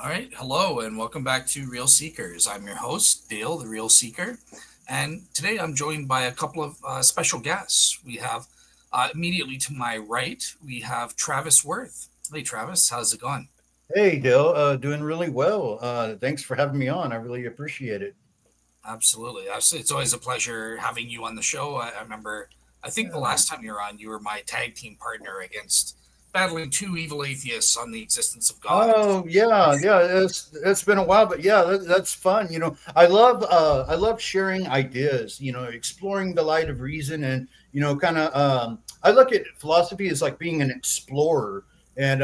All right, hello and welcome back to Real Seekers. I'm your host, Dale, the Real Seeker, and today I'm joined by a couple of special guests. We have immediately to my right, we have Travis Worth. Hey, Travis, how's it going? Hey, Dale, doing really well. Thanks for having me on. I really appreciate it. Absolutely. It's always a pleasure having you on the show. I remember, I think the Yeah. last time you were on, you were my tag team partner against battling two evil atheists on the existence of God. Oh, yeah, yeah. It's been a while, but yeah, that's fun. I love sharing ideas. Exploring the light of reason, and kind of. I look at philosophy as like being an explorer, and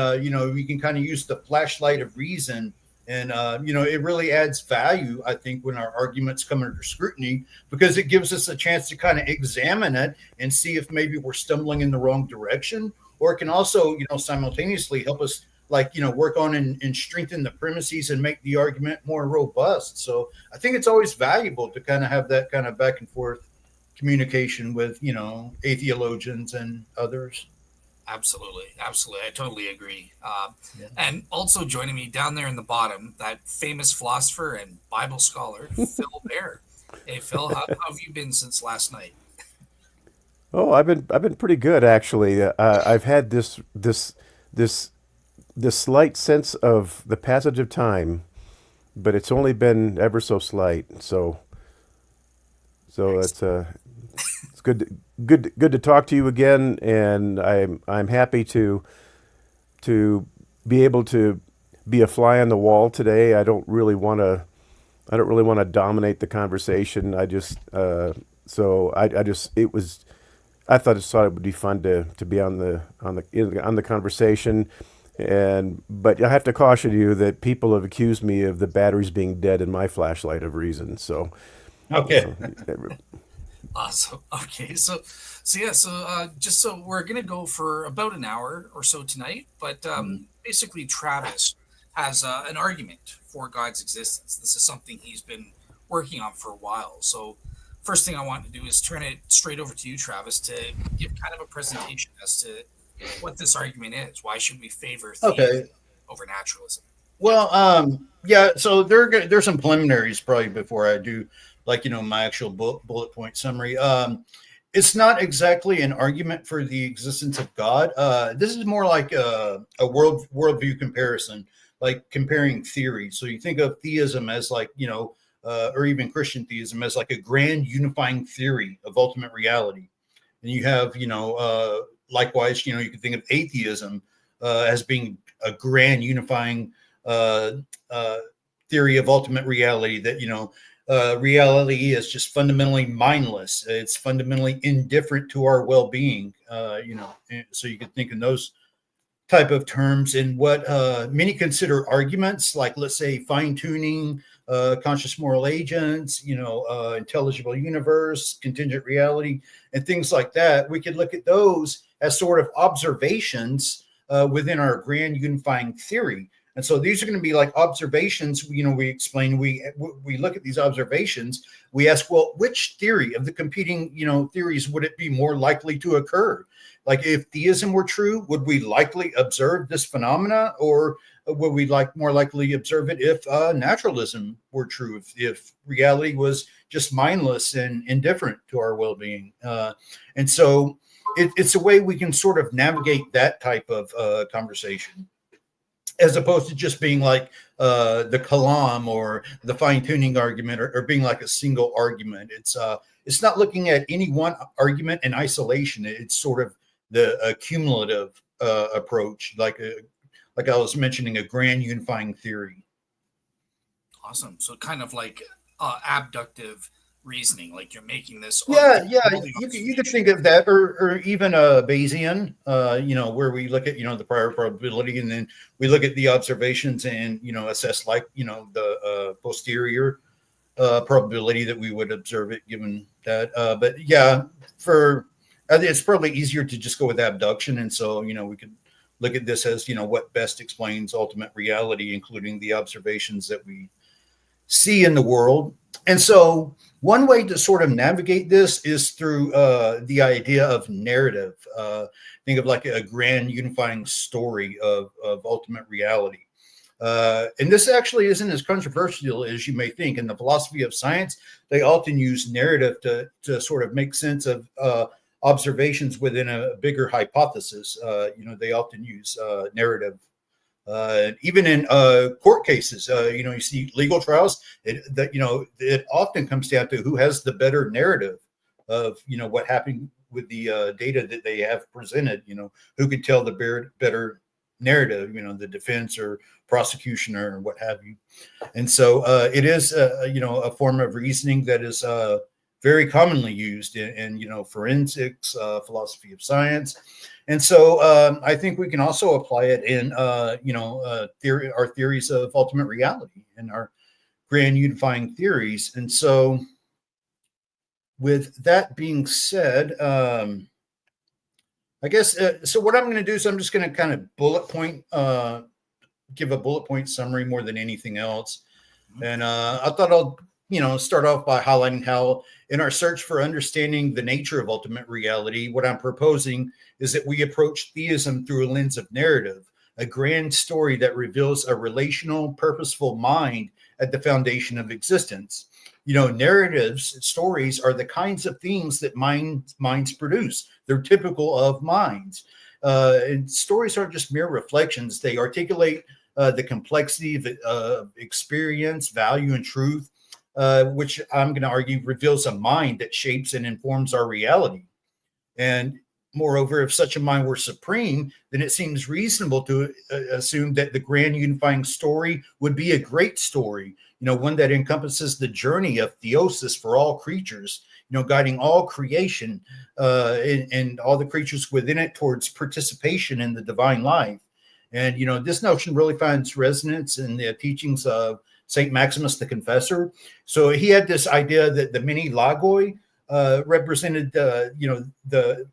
we can kind of use the flashlight of reason. And it really adds value, I think, when our arguments come under scrutiny, because it gives us a chance to kind of examine it and see if maybe we're stumbling in the wrong direction, or it can also, simultaneously help us, like, work on and strengthen the premises and make the argument more robust. So I think it's always valuable to kind of have that kind of back and forth communication with, atheologians and others. Absolutely, absolutely. I totally agree. Yeah. And also joining me down there in the bottom, that famous philosopher and Bible scholar, Phil Bair. Hey, Phil, how have you been since last night? Oh, I've been pretty good actually. I've had this this slight sense of the passage of time, but it's only been ever so slight. So Excellent. it's good to talk to you again, and I'm happy to be able to be a fly on the wall today. I don't really want to dominate the conversation. I just it was I thought it would be fun to be on the conversation, and but I have to caution you that people have accused me of the batteries being dead in my flashlight of reason. Okay. Awesome. Okay, just so we're gonna go for about an hour or so tonight, but Mhm. basically, Travis has an argument for God's existence. This is something he's been working on for a while. So, first thing I want to do is turn it straight over to you, Travis, to give kind of a presentation as to what this argument is. Why should we favor theism Okay. over naturalism? Yeah. Well, yeah. So there's some preliminaries probably before I do, like, my actual bullet point summary. It's not exactly an argument for the existence of God. This is more like a worldview comparison, like comparing theories. So you think of theism as like, or even Christian theism as like a grand unifying theory of ultimate reality, and you have, likewise, you can think of atheism as being a grand unifying uh, uh, theory of ultimate reality, that reality is just fundamentally mindless. It's fundamentally indifferent to our well-being. So you could think in those type of terms. And what many consider arguments, like, let's say, fine-tuning, conscious moral agents, intelligible universe, contingent reality, and things like that, we could look at those as sort of observations within our grand unifying theory. And so these are going to be like observations. We explain, we look at these observations. We ask, well, which theory of the competing, theories would it be more likely to occur? Like, if theism were true, would we likely observe this phenomena, or would we like more likely observe it if naturalism were true? If reality was just mindless and indifferent to our well-being, and so it's a way we can sort of navigate that type of conversation, as opposed to just being like the kalam or the fine-tuning argument, or being like a single argument. It's not looking at any one argument in isolation. It's sort of the cumulative approach, like I was mentioning, a grand unifying theory. Awesome. So kind of like abductive reasoning, like you're making this Yeah, taking yeah, all the you could observation. think of that, or even Bayesian, where we look at, the prior probability, and then we look at the observations and, assess, like, the posterior probability that we would observe it, given that. But yeah, for I think it's probably easier to just go with abduction, and so, we could look at this as, what best explains ultimate reality, including the observations that we see in the world. And so, one way to sort of navigate this is through the idea of narrative. Think of like a grand unifying story of ultimate reality. And this actually isn't as controversial as you may think. In the philosophy of science, they often use narrative to sort of make sense of observations within a bigger hypothesis. They often use narrative. Even in court cases, you see legal trials. It often comes down to who has the better narrative of what happened with the data that they have presented. Who could tell the better narrative. The defense or prosecution or what have you. And so it is a form of reasoning that is very commonly used in forensics, philosophy of science. And so I think we can also apply it in, our theories of ultimate reality and our grand unifying theories. And so with that being said, I guess, so what I'm going to do is I'm just going to kind of give a bullet point summary more than anything else. And I thought I'll start off by highlighting how in our search for understanding the nature of ultimate reality, what I'm proposing is that we approach theism through a lens of narrative, a grand story that reveals a relational, purposeful mind at the foundation of existence. Narratives, stories are the kinds of things that minds produce. They're typical of minds. And stories aren't just mere reflections. They articulate the complexity of experience, value, and truth, which I'm going to argue reveals a mind that shapes and informs our reality. And moreover, if such a mind were supreme, then it seems reasonable to assume that the grand unifying story would be a great story, one that encompasses the journey of theosis for all creatures, guiding all creation and all the creatures within it towards participation in the divine life. And, this notion really finds resonance in the teachings of St. Maximus the Confessor. So he had this idea that the many logoi represented, the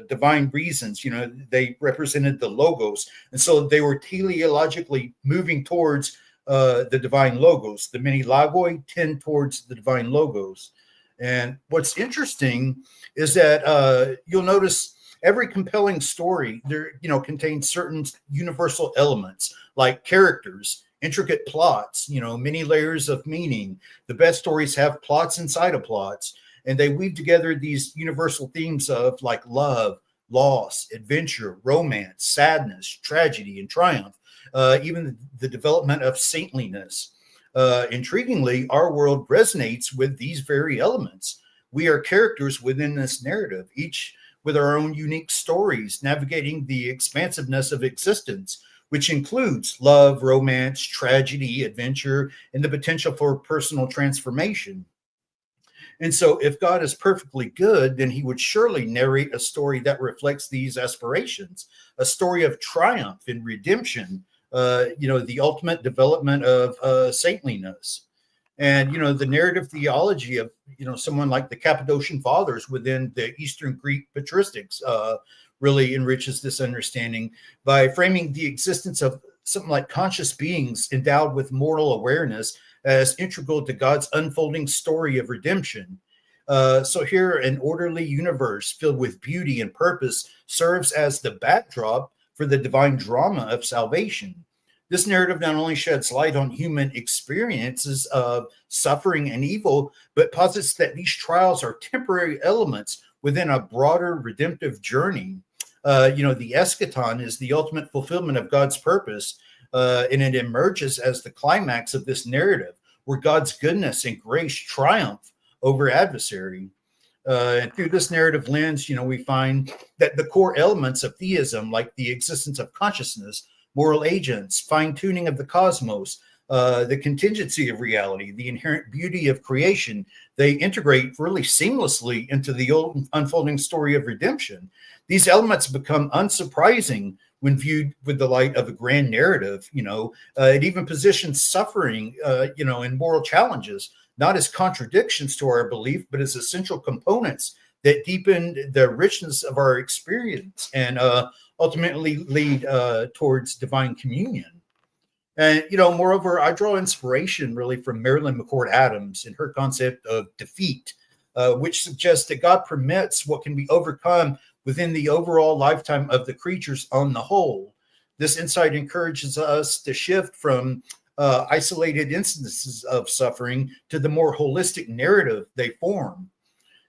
divine reasons, they represented the logos. And so they were teleologically moving towards the divine logos. The many logoi tend towards the divine logos. And what's interesting is that you'll notice every compelling story there, contains certain universal elements like characters, intricate plots, many layers of meaning. The best stories have plots inside of plots, and they weave together these universal themes of like love, loss, adventure, romance, sadness, tragedy, and triumph, even the development of saintliness. Intriguingly, our world resonates with these very elements. We are characters within this narrative, each with our own unique stories, navigating the expansiveness of existence, which includes love, romance, tragedy, adventure, and the potential for personal transformation. And so if God is perfectly good, then he would surely narrate a story that reflects these aspirations, a story of triumph and redemption, the ultimate development of saintliness. And, the narrative theology of, someone like the Cappadocian Fathers within the Eastern Greek patristics really enriches this understanding by framing the existence of something like conscious beings endowed with mortal awareness as integral to God's unfolding story of redemption. So here, an orderly universe filled with beauty and purpose serves as the backdrop for the divine drama of salvation. This narrative not only sheds light on human experiences of suffering and evil, but posits that these trials are temporary elements within a broader redemptive journey. The eschaton is the ultimate fulfillment of God's purpose, and it emerges as the climax of this narrative, where God's goodness and grace triumph over adversary. And through this narrative lens, we find that the core elements of theism, like the existence of consciousness, moral agents, fine-tuning of the cosmos, the contingency of reality, the inherent beauty of creation, they integrate really seamlessly into the old unfolding story of redemption. These elements become unsurprising when viewed with the light of a grand narrative. It even positions suffering, and moral challenges, not as contradictions to our belief, but as essential components that deepen the richness of our experience and ultimately lead towards divine communion. And, moreover, I draw inspiration really from Marilyn McCord Adams and her concept of defeat, which suggests that God permits what can be overcome within the overall lifetime of the creatures on the whole. This insight encourages us to shift from isolated instances of suffering to the more holistic narrative they form.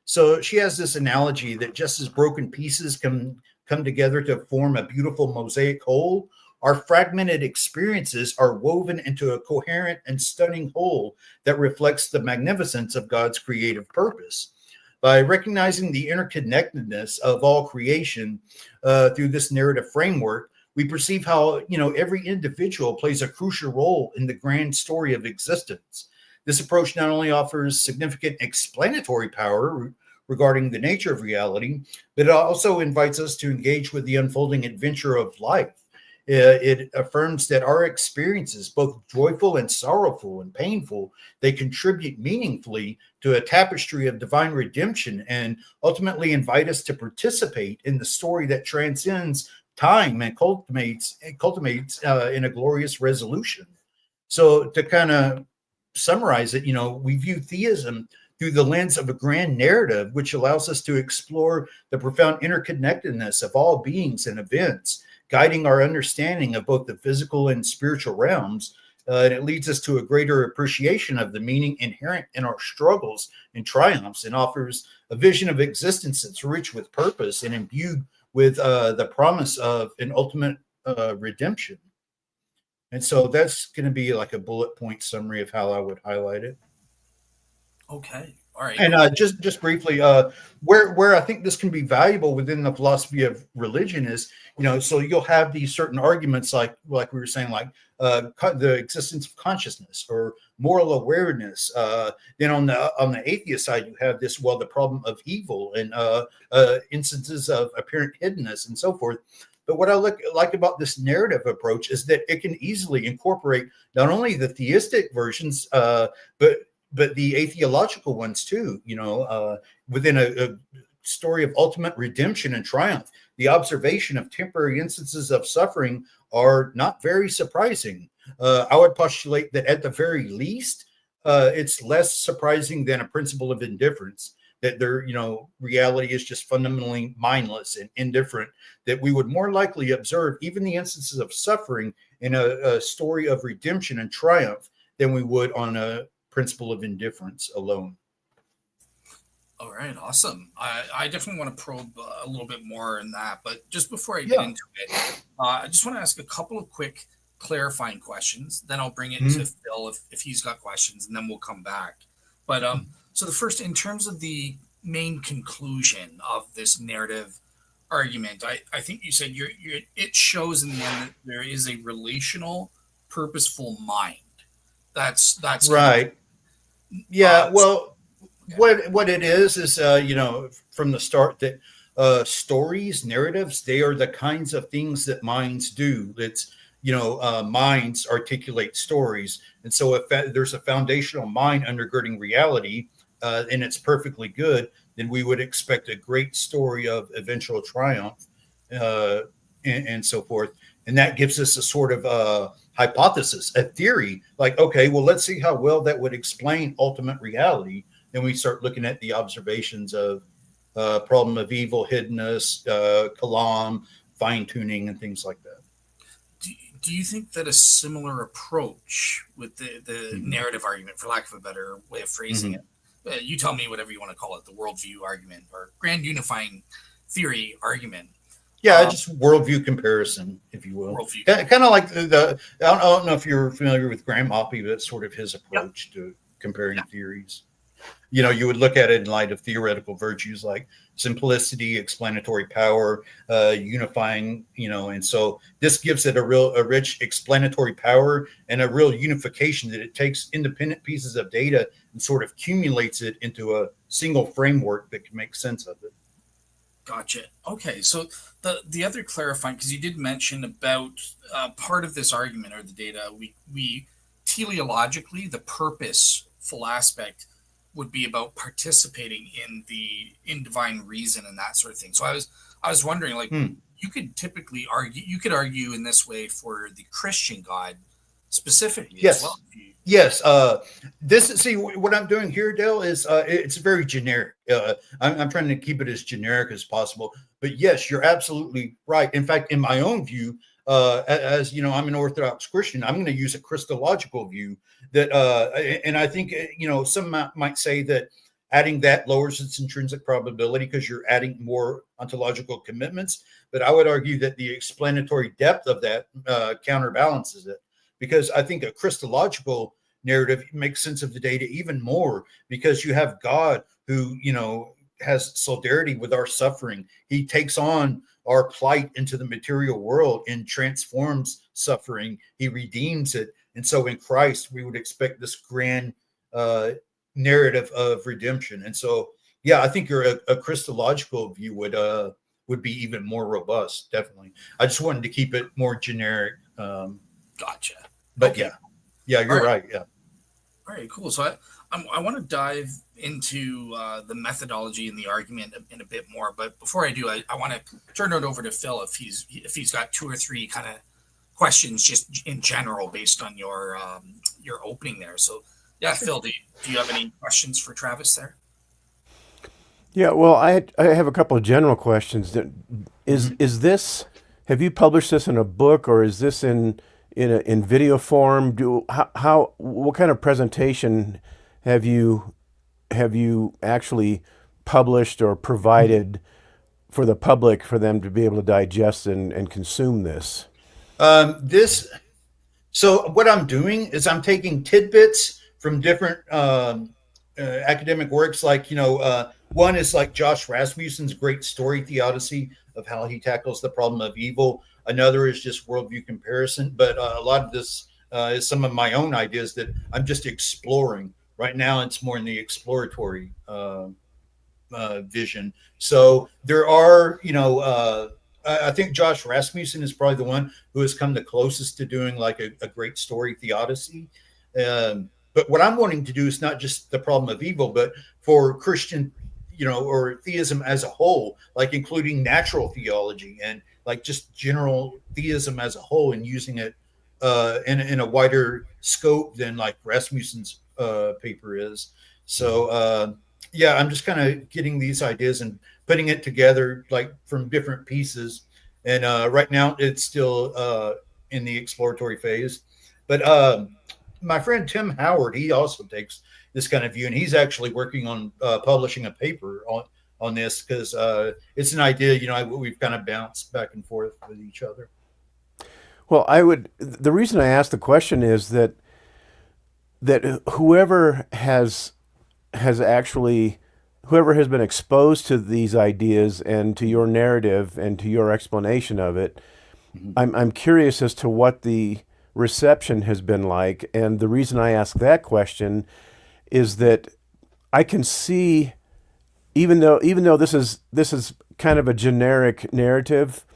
So she has this analogy that just as broken pieces can come together to form a beautiful mosaic whole, our fragmented experiences are woven into a coherent and stunning whole that reflects the magnificence of God's creative purpose. By recognizing the interconnectedness of all creation through this narrative framework, we perceive how every individual plays a crucial role in the grand story of existence. This approach not only offers significant explanatory power regarding the nature of reality, but it also invites us to engage with the unfolding adventure of life. It affirms that our experiences, both joyful and sorrowful and painful, they contribute meaningfully to a tapestry of divine redemption and ultimately invite us to participate in the story that transcends time and cultivates in a glorious resolution. So to kind of summarize it, we view theism through the lens of a grand narrative, which allows us to explore the profound interconnectedness of all beings and events, guiding our understanding of both the physical and spiritual realms. And it leads us to a greater appreciation of the meaning inherent in our struggles and triumphs, and offers a vision of existence that's rich with purpose and imbued with the promise of an ultimate redemption. And so that's going to be like a bullet point summary of how I would highlight it. Okay. All right. And just briefly, where I think this can be valuable within the philosophy of religion is, so you'll have these certain arguments like we were saying, like the existence of consciousness or moral awareness. Then on the atheist side, you have this, the problem of evil and instances of apparent hiddenness and so forth. But what I like about this narrative approach is that it can easily incorporate not only the theistic versions, but the atheological ones too, within a story of ultimate redemption and triumph. The observation of temporary instances of suffering are not very surprising. I would postulate that at the very least, it's less surprising than a principle of indifference, that reality is just fundamentally mindless and indifferent, that we would more likely observe even the instances of suffering in a story of redemption and triumph than we would on a principle of indifference alone. All right, awesome. I definitely want to probe a little bit more in that, but just before I get into it, I just want to ask a couple of quick clarifying questions. Then I'll bring it to Phil if he's got questions, and then we'll come back. But so the first, in terms of the main conclusion of this narrative argument, I think you said it shows in the end that there is a relational, purposeful mind. That's right. Yeah, what it is from the start that stories, narratives, they are the kinds of things that minds do. It's minds articulate stories, and so if there's a foundational mind undergirding reality, and it's perfectly good, then we would expect a great story of eventual triumph, and so forth. And that gives us a sort of hypothesis, a theory, like, okay, well, let's see how well that would explain ultimate reality. Then we start looking at the observations of problem of evil, hiddenness, kalam, fine-tuning, and things like that. Do you think that a similar approach with the narrative argument, for lack of a better way of phrasing it, you tell me whatever you want to call it, the worldview argument or grand unifying theory argument, just worldview comparison, if you will. Kind of like I don't know if you're familiar with Graham Oppy, but that's sort of his approach to comparing theories. You would look at it in light of theoretical virtues like simplicity, explanatory power, unifying, and so this gives it a rich explanatory power and a real unification, that it takes independent pieces of data and sort of accumulates it into a single framework that can make sense of it. Gotcha. Okay, so the other clarifying, because you did mention about part of this argument or the data, we teleologically, the purposeful aspect would be about participating in divine reason and that sort of thing. So I was wondering, like, you could typically argue in this way for the Christian God specifically as well. Yes. See what I'm doing here, Dale, is it's very generic. I'm trying to keep it as generic as possible. But yes, you're absolutely right. In fact, in my own view, as you know, I'm an Orthodox Christian. I'm going to use a Christological view that, and I think some might say that adding that lowers its intrinsic probability because you're adding more ontological commitments. But I would argue that the explanatory depth of that counterbalances it, because I think a Christological narrative makes sense of the data even more, because you have God who, has solidarity with our suffering. He takes on our plight into the material world and transforms suffering. He redeems it. And so in Christ, we would expect this grand narrative of redemption. And so, yeah, I think a Christological view would be even more robust. Definitely. I just wanted to keep it more generic. Gotcha. But Okay. yeah, you're All right. Yeah. All right, cool. So I want to dive into the methodology and the argument in a bit more. But before I do, I want to turn it over to Phil if he's got two or three kind of questions just in general based on your opening there. So yeah, Phil, do you have any questions for Travis there? Yeah, well, I have a couple of general questions. Is this, have you published this in a book, or is this in video form? What kind of presentation have you actually published or provided for the public for them to be able to digest and consume this? So what I'm doing is I'm taking tidbits from different academic works, like one is like Josh Rasmussen's great story theodicy of how he tackles the problem of evil. Another is just worldview comparison. But a lot of this is some of my own ideas that I'm just exploring. Right now, it's more in the exploratory vision. So there are, I think Josh Rasmussen is probably the one who has come the closest to doing like a great story theodicy. But what I'm wanting to do is not just the problem of evil, but for Christian, or theism as a whole, like including natural theology and like just general theism as a whole, and using it in a wider scope than like Rasmussen's paper is. So yeah, I'm just kind of getting these ideas and putting it together like from different pieces. And right now it's still in the exploratory phase. But my friend Tim Howard, he also takes this kind of view, and he's actually working on publishing a paper on this, because it's an idea, we've kind of bounced back and forth with each other. Well, the reason I asked the question is that whoever has been exposed to these ideas and to your narrative and to your explanation of it, I'm curious as to what the reception has been like. And the reason I ask that question is that I can see, even though this is kind of a generic narrative,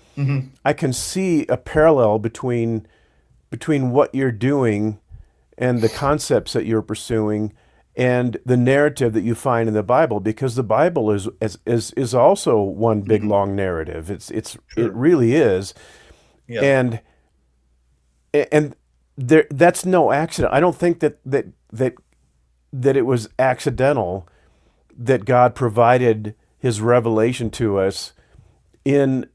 I can see a parallel between what you're doing and the concepts that you're pursuing and the narrative that you find in the Bible, because the Bible is also one big long narrative. It really is. Yeah. And that's no accident. I don't think that it was accidental that God provided his revelation to us in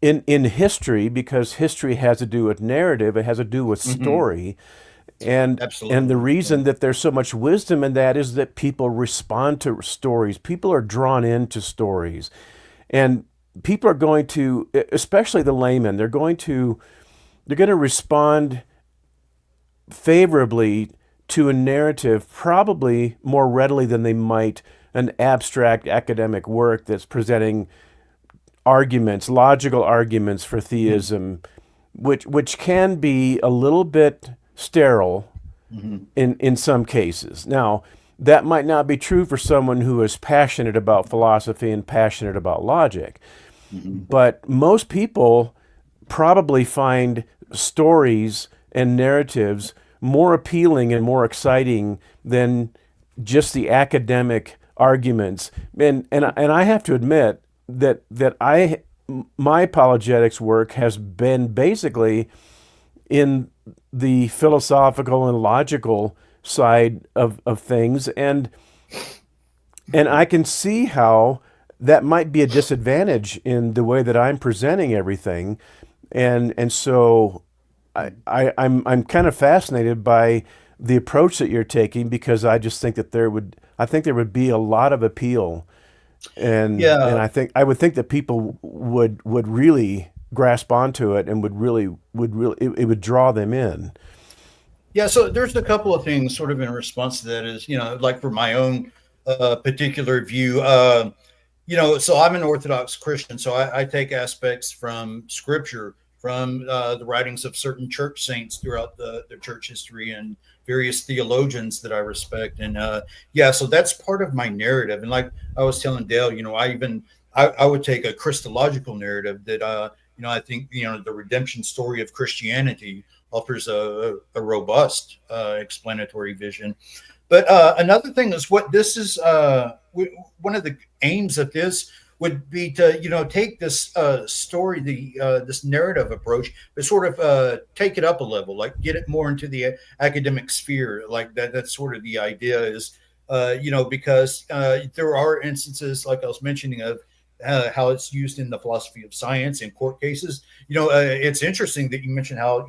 history, because history has to do with narrative, it has to do with story. And absolutely. And the reason that there's so much wisdom in that is that people respond to stories. People are drawn into stories. And people are going to, especially the layman, they're going to respond favorably to a narrative probably more readily than they might an abstract academic work that's presenting arguments, logical arguments for theism, which can be a little bit sterile in some cases. Now, that might not be true for someone who is passionate about philosophy and passionate about logic. But most people probably find stories and narratives more appealing and more exciting than just the academic arguments. And I have to admit that my apologetics work has been basically in the philosophical and logical side of things, and I can see how that might be a disadvantage in the way that I'm presenting everything, and so I'm kind of fascinated by the approach that you're taking, because I just think that there would be a lot of appeal, and Yeah. I would think that people would really grasp onto it, and it would draw them in. Yeah, so there's a couple of things sort of in response to that is, like for my own particular view, so I'm an Orthodox Christian, so I take aspects from Scripture, from the writings of certain church saints throughout the church history and various theologians that I respect, and yeah, so that's part of my narrative. And like I was telling Dale, I would take a Christological narrative that I think the redemption story of Christianity offers a robust explanatory vision. But another thing is what this is. One of the aims of this would be to take this story, this narrative approach, but sort of take it up a level, like get it more into the academic sphere, like that. That's sort of the idea is, because there are instances like I was mentioning of how it's used in the philosophy of science in court cases. It's interesting that you mentioned how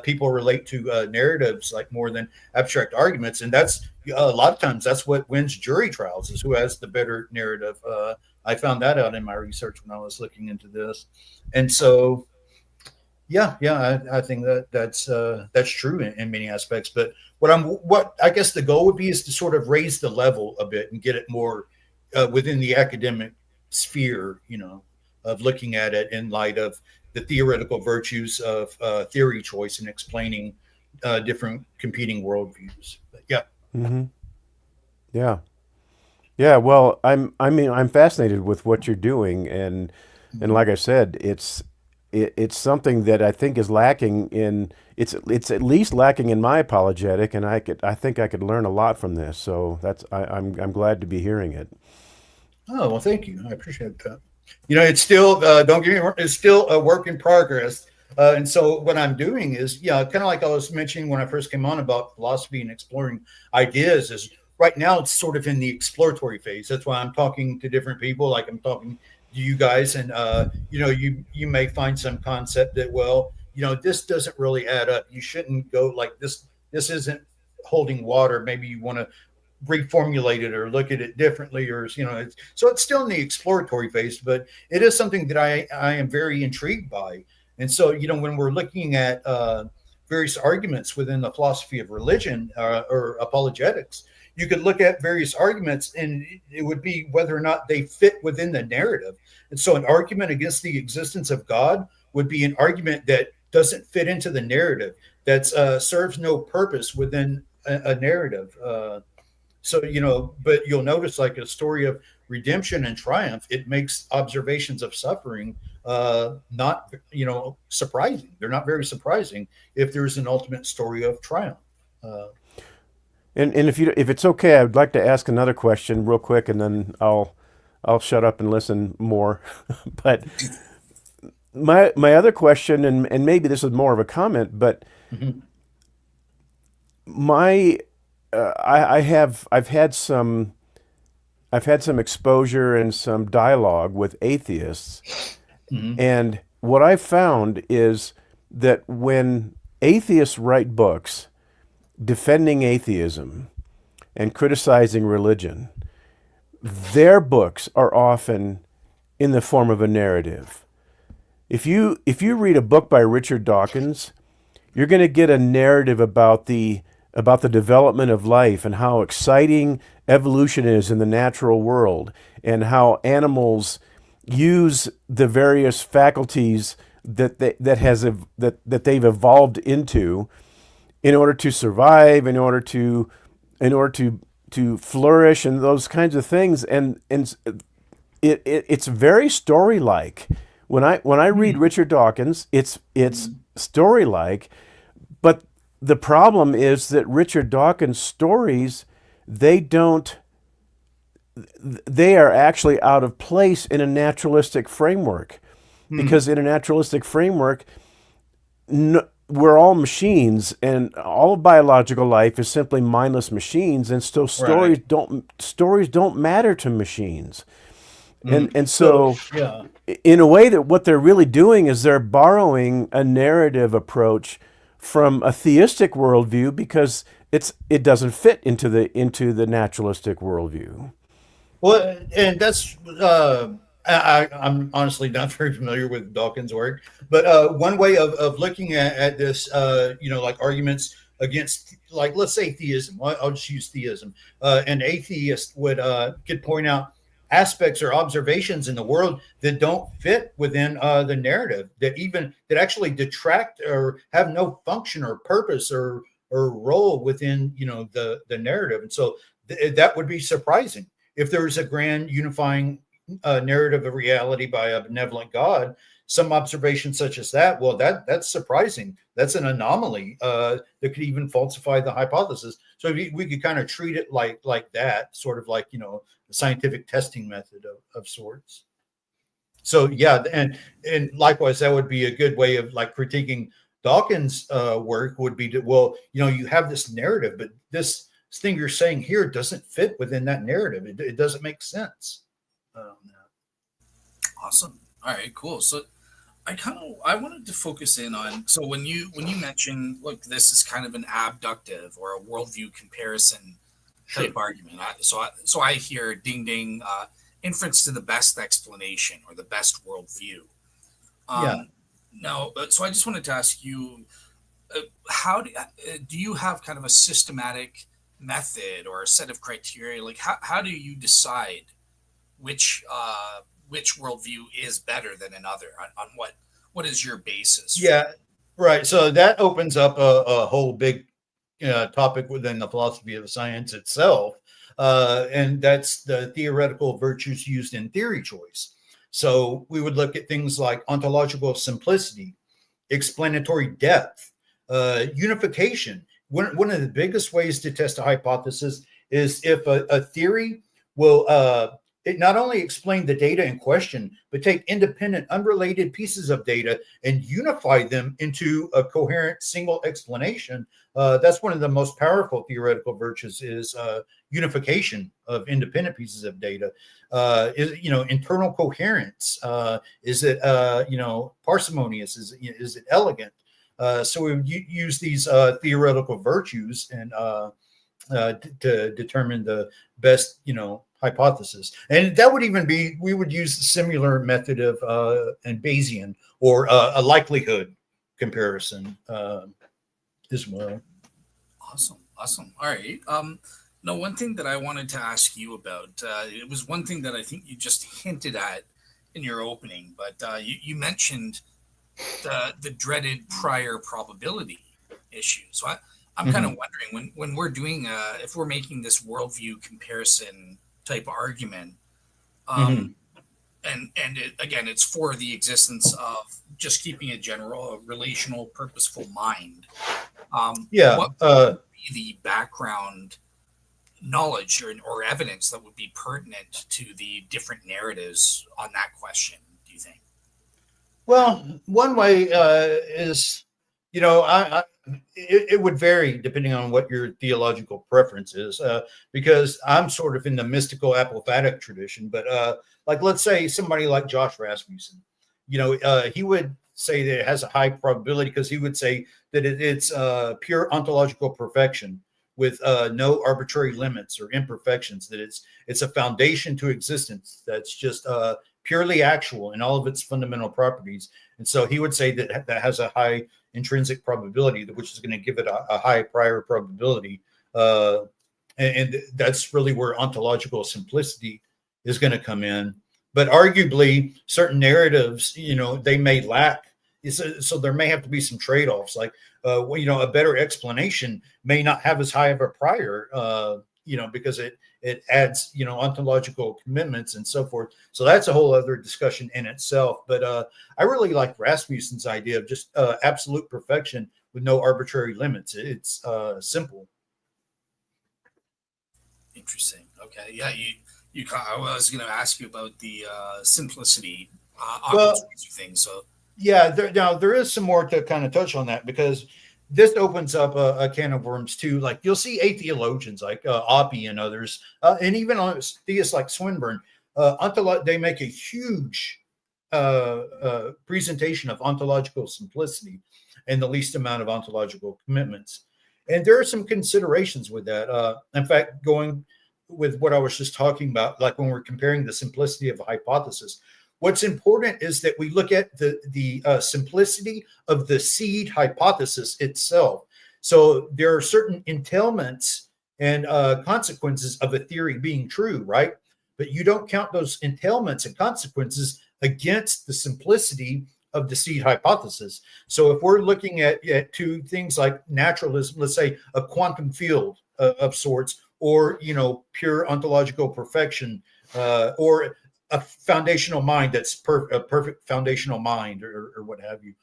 people relate to narratives like more than abstract arguments, and that's a lot of times that's what wins jury trials is who has the better narrative. I found that out in my research when I was looking into this, and so yeah, I think that's true in many aspects. But what I guess the goal would be is to sort of raise the level a bit and get it more within the academic sphere, of looking at it in light of the theoretical virtues of theory choice and explaining different competing worldviews. But yeah. Hmm. Yeah. Yeah, well, I'm fascinated with what you're doing, and like I said, it's something that I think is lacking in it's at least lacking in my apologetic, and I think I could learn a lot from this. So I'm glad to be hearing it. Oh, well, thank you. I appreciate that. It's still, don't get me wrong, it's still a work in progress. And so what I'm doing is, kind of like I was mentioning when I first came on about philosophy and exploring ideas, is right now it's sort of in the exploratory phase. That's why I'm talking to different people, like I'm talking to you guys, and you may find some concept that, well, this doesn't really add up. You shouldn't go like this. This isn't holding water. Maybe you want to reformulate it or look at it differently, or so it's still in the exploratory phase, but it is something that I am very intrigued by. And so when we're looking at various arguments within the philosophy of religion or apologetics, you could look at various arguments and it would be whether or not they fit within the narrative. And so an argument against the existence of God would be an argument that doesn't fit into the narrative, that serves no purpose within a narrative. So, but you'll notice like a story of redemption and triumph, it makes observations of suffering not, surprising. They're not very surprising if there's an ultimate story of triumph. Uh, And if it's okay, I would like to ask another question real quick, and then I'll shut up and listen more. But my other question, and maybe this is more of a comment, but mhm. my I've had some exposure and some dialogue with atheists, Mhm. and what I've found is that when atheists write books defending atheism and criticizing religion, their books are often in the form of a narrative. If you read a book by Richard Dawkins, you're going to get a narrative about the development of life and how exciting evolution is in the natural world, and how animals use the various faculties that they've evolved into in order to survive, in order to flourish, and those kinds of things. And it's very story like. When I read Richard Dawkins, it's story like, but the problem is that Richard Dawkins' stories, they are actually out of place in a naturalistic framework, because in a naturalistic framework, we're all machines, and all of biological life is simply mindless machines, and so Right. stories don't matter to machines. And So so yeah, in a way, that what they're really doing is they're borrowing a narrative approach from a theistic worldview because it doesn't fit into the naturalistic worldview. well, and that's I'm honestly not very familiar with Dawkins' work, but one way of looking at this, like arguments against, like, let's say theism. I'll just use theism. An atheist would could point out aspects or observations in the world that don't fit within the narrative, that actually detract or have no function or purpose or role within the narrative, and so that would be surprising if there's a grand unifying narrative of reality by a benevolent God. Some observations such as that, well, that's surprising. That's an anomaly that could even falsify the hypothesis. So we could kind of treat it like that, sort of like a scientific testing method of sorts. So yeah, and likewise, that would be a good way of like critiquing Dawkins' work. Would be to, well, you have this narrative, but this thing you're saying here doesn't fit within that narrative. It doesn't make sense. Awesome. All right, cool. So I wanted to focus in on, so when you mentioned, look, this is kind of an abductive or a worldview comparison type argument. So I hear ding ding, inference to the best explanation or the best worldview. Yeah. No, so I just wanted to ask you, how do you have kind of a systematic method or a set of criteria? Like how do you decide which which worldview is better than another? On what is your basis for? Yeah, right. So that opens up a whole big topic within the philosophy of science itself, and that's the theoretical virtues used in theory choice. So we would look at things like ontological simplicity, explanatory depth, unification. One of the biggest ways to test a hypothesis is if a theory will it not only explain the data in question, but take independent, unrelated pieces of data and unify them into a coherent single explanation. That's one of the most powerful theoretical virtues is unification of independent pieces of data. Is internal coherence? Is it parsimonious? Is it elegant? So we would use these theoretical virtues and to determine the best hypothesis, and that would even be, we would use the similar method of an Bayesian or a likelihood comparison as well. Awesome. All right. No, one thing that I wanted to ask you about, it was one thing that I think you just hinted at in your opening, but you mentioned the dreaded prior probability issue. So I'm kind of wondering when we're doing if we're making this worldview comparison type argument, and again, it's for the existence of just keeping a general, relational, purposeful mind. What would be the background knowledge or evidence that would be pertinent to the different narratives on that question, do you think? Well, one way is, it would vary depending on what your theological preference is, because I'm sort of in the mystical apophatic tradition. But like, let's say somebody like Josh Rasmussen, he would say that it has a high probability because he would say that it's pure ontological perfection with no arbitrary limits or imperfections. That it's a foundation to existence that's just purely actual in all of its fundamental properties. And so he would say that that has a high intrinsic probability, which is going to give it a high prior probability. And that's really where ontological simplicity is going to come in. But arguably, certain narratives, they may lack. So there may have to be some trade-offs. Like, a better explanation may not have as high of a prior, because it adds, ontological commitments and so forth. So that's a whole other discussion in itself. But I really like Rasmussen's idea of just absolute perfection with no arbitrary limits. It's simple. Interesting. Okay. Yeah. I was going to ask you about the simplicity things. So yeah, there is some more to kind of touch on that, because this opens up a can of worms too. Like, you'll see atheologians like Oppie and others, and even theists like Swinburne. they make a huge presentation of ontological simplicity and the least amount of ontological commitments. And there are some considerations with that. In fact, going with what I was just talking about, like when we're comparing the simplicity of a hypothesis, what's important is that we look at the simplicity of the seed hypothesis itself. So there are certain entailments and consequences of a theory being true, right? But you don't count those entailments and consequences against the simplicity of the seed hypothesis. So if we're looking at two things like naturalism, let's say a quantum field of sorts, or pure ontological perfection, or a foundational mind that's a perfect foundational mind, or what have you,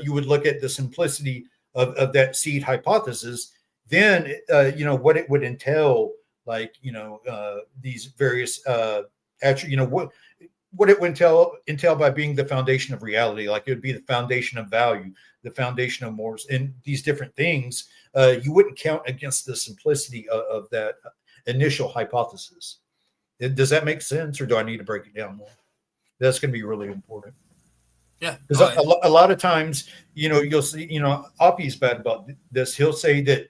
you would look at the simplicity of that seed hypothesis. Then what it would entail, like these various what it would entail by being the foundation of reality. Like it would be the foundation of value, the foundation of morals, and these different things. You wouldn't count against the simplicity of that initial hypothesis. Does that make sense, or do I need to break it down more? That's going to be really important. Yeah, because a lot of times, you'll see, Oppie's bad about this. He'll say that,